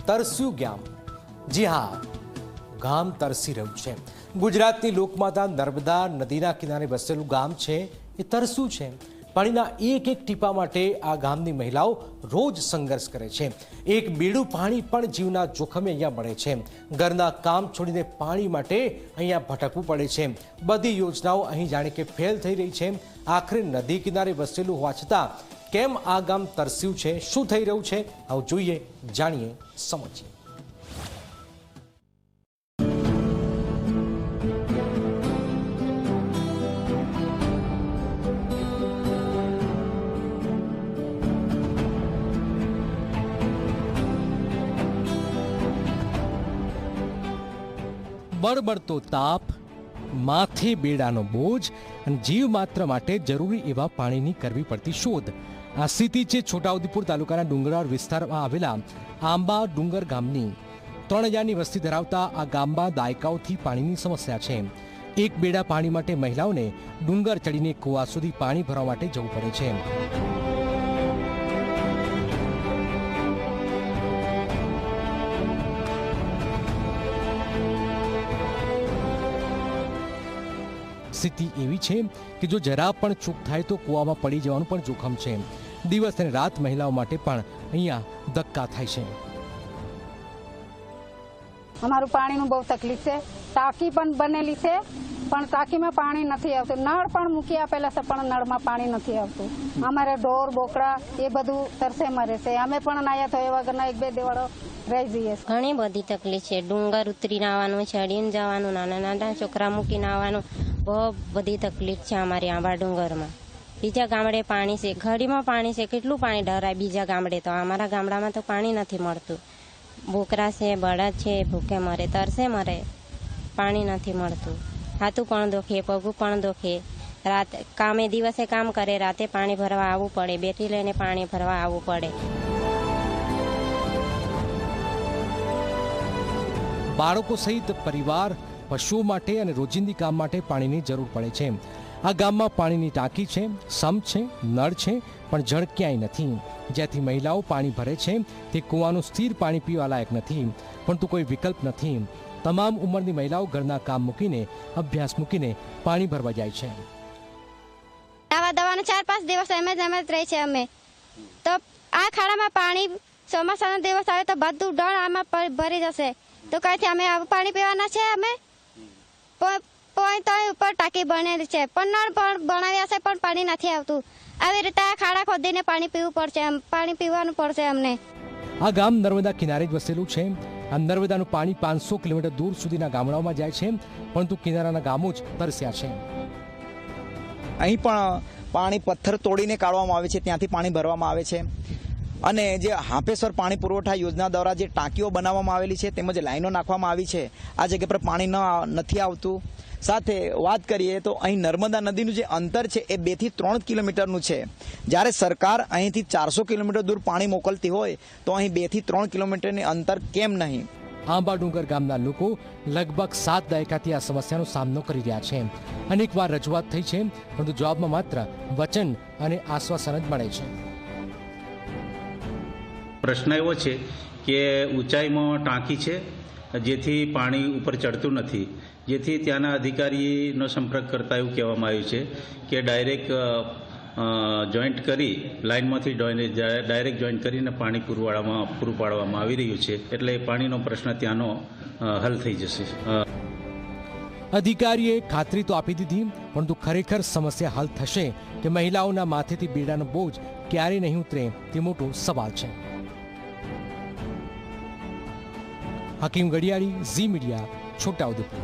તરસ્યું ગામ। જી હા, ગામ તરસી રહ્યું છે। ગુજરાતની લોકમાતા નર્મદા નદીના કિનારે વસેલું ગામ છે એ તરસ્યું છે। પાણીના એક એક ટીપા માટે આ ગામની મહિલાઓ રોજ સંઘર્ષ કરે છે। એક બેડું પાણી પણ જીવના જોખમે અહીંયા મળે છે। ઘરના કામ છોડીને પાણી માટે અહીંયા ભટકવું પડે છે। બધી યોજનાઓ અહીં જાણે કે ફેલ થઈ રહી છે। આખરે નદી કિનારે વસેલું હોવા છતાં કેમ આ ગામ તરસ્યું છે, શું થઈ રહ્યું છે, આવો જોઈએ, જાણીએ, સમજીએ। બળબડતો તાપ, માથે બેડાનો બોજ અને જીવ માત્ર માટે જરૂરી એવા પાણીની કરવી પડતી શોધ। આ સ્થિતિ છે છોટાઉદેપુર તાલુકાના ડુંગરાળ વિસ્તારમાં આવેલા આંબા ડુંગર ગામની। 3000ની વસ્તી ધરાવતા આ ગામમાં દાયકાઓથી પાણીની સમસ્યા છે। એક બેડા પાણી માટે મહિલાઓને ડુંગર ચડીને કૂવા સુધી પાણી ભરવા માટે જવું પડે છે। સ્થિતિ એવી છે કે જો જરા પણ ચૂક થાય તો કૂવામાં પડી જવાનું પણ જોખમ છે। દિવસ અને રાત મહિલાઓ માટે પણ અહીંયા ધક્કા થાય છે। અમારું પાણીનું બહુ તકલીફ છે। ટાંકી પણ બનેલી છે પણ ટાંકીમાં પાણી નથી આવતું। નળ પણ મૂકી આપેલા છે પણ નળમાં પાણી નથી આવતું। અમારે ઢોર બોકડા એ બધું તરસે મરે છે। અમે પણ નાયા તો એ વગરના એક બે દેવાળો રહી જઈએ। ઘણી બધી તકલીફ છે। ડુંગર ઉતરીને આવવાનું, ચડીને જવાનું, નાના નાના છોકરા મૂકીને આવવાનું, બહુ બધી તકલીફ છે અમારી આંબા ડુંગરમાં। બીજા ગામડે પાણી છે, ઘડીમાં પાણી છે, કેટલું પાણી ઢરાય બીજા ગામડે, તો અમારા ગામડામાં તો પાણી નથી મળતું। બોકરા છે, બળદ છે, ભૂખે મરે, તરસે મરે, પાણી નથી મળતું। હાથું પણ દુખે, પગું પણ દુખે। રાત કામે દિવસે કામ કરે, રાતે પાણી ભરવા આવવું પડે, બેટી લઈને પાણી ભરવા આવવું પડે। બાળકો સહિત પરિવાર, પશુઓ માટે અને રોજિંદી કામ માટે પાણીની જરૂર પડે છે। આ ગામમાં પાણીની ટાંકી છે, સમ્પ છે, નળ છે, પણ જળ ક્યાંય નથી। જ્યાંથી મહિલાઓ પાણી ભરે છે તે કૂવાનું સ્થિર પાણી પીવા લાયક નથી, પરંતુ કોઈ વિકલ્પ નથી। તમામ ઉંમરની મહિલાઓ ઘરના કામ મૂકીને, અભ્યાસ મૂકીને પાણી ભરવા જાય છે। આવા દવાનો 4-5 દિવસ એમ જ રહી છે અમે તો। આ ખાડામાં પાણી ચોમાસાનો દિવસ આવે તો બધું ડળ આમાં ભરી જશે, તો કઈથી અમે આવું પાણી પીવાના છે। અમે પોઈન્ટ ઉપર ટાંકી બનેલી છે પણ નળ પણ બનાવ્યા છે પણ પાણી નથી આવતું। આવી રીતે આ ખાડા ખોદીને પાણી પીવું પડશે, પાણી પીવાનું પડશે અમને। આ ગામ નર્મદા કિનારે જ વસેલું છે। આ નર્મદાનું પાણી 500 કિલોમીટર દૂર સુધીના ગામડાઓમાં જાય છે, પરંતુ કિનારાના ગામો જ તરસ્યા છે। અહીં પણ પાણી પથ્થર તોડીને કાઢવામાં આવે છે, ત્યાંથી પાણી ભરવામાં આવે છે। અને જે હાંપેશ્વર પાણી પુરવઠા યોજના દ્વારા જે ટાંકીઓ બનાવવામાં આવેલી છે તેમજ લાઈનો નાખવામાં આવી છે, આ જગ્યા પર પાણી નથી આવતું। સાથે વાત કરીએ તો અહીં નર્મદા નદીનું જે અંતર છે એ 2 થી 3 કિલોમીટરનું છે। જ્યારે સરકાર અહીંથી 400 કિલોમીટર દૂર પાણી મોકલતી હોય તો અહીં 2 થી 3 કિલોમીટરની અંતર કેમ નહીં? આંબા ડુંગર ગામના લોકો લગભગ 7 દાયકાથી આ સમસ્યાનો સામનો કરી રહ્યા છે। અનેકવાર રજૂઆત થઈ છે, પરંતુ જવાબમાં માત્ર વચન અને આશ્વાસન જ મળે છે। પ્રશ્ન એવો છે કે ઊંચાઈમાં ટાંકી છે જેથી પાણી ઉપર ચડતું નથી, જેથી ત્યાંના અધિકારીનો સંપર્ક કરતા એવું કહેવામાં આવ્યું છે કે ડાયરેક્ટ જોઈન્ટ કરી લાઇનમાંથી ડાયરેક્ટ જોઈન્ટ કરીને પાણી પૂરું પાડવામાં આવી રહ્યું છે, એટલે પાણીનો પ્રશ્ન ત્યાંનો હલ થઈ જશે। અધિકારીએ ખાતરી તો આપી દીધી, પરંતુ ખરેખર સમસ્યા હલ થશે કે મહિલાઓના માથેથી બેડાનો બોજ ક્યારે નહીં ઉતરે તે મોટો સવાલ છે। હકીમ ગડિયાળી, ઝી મીડિયા, છોટાઉદેપુર।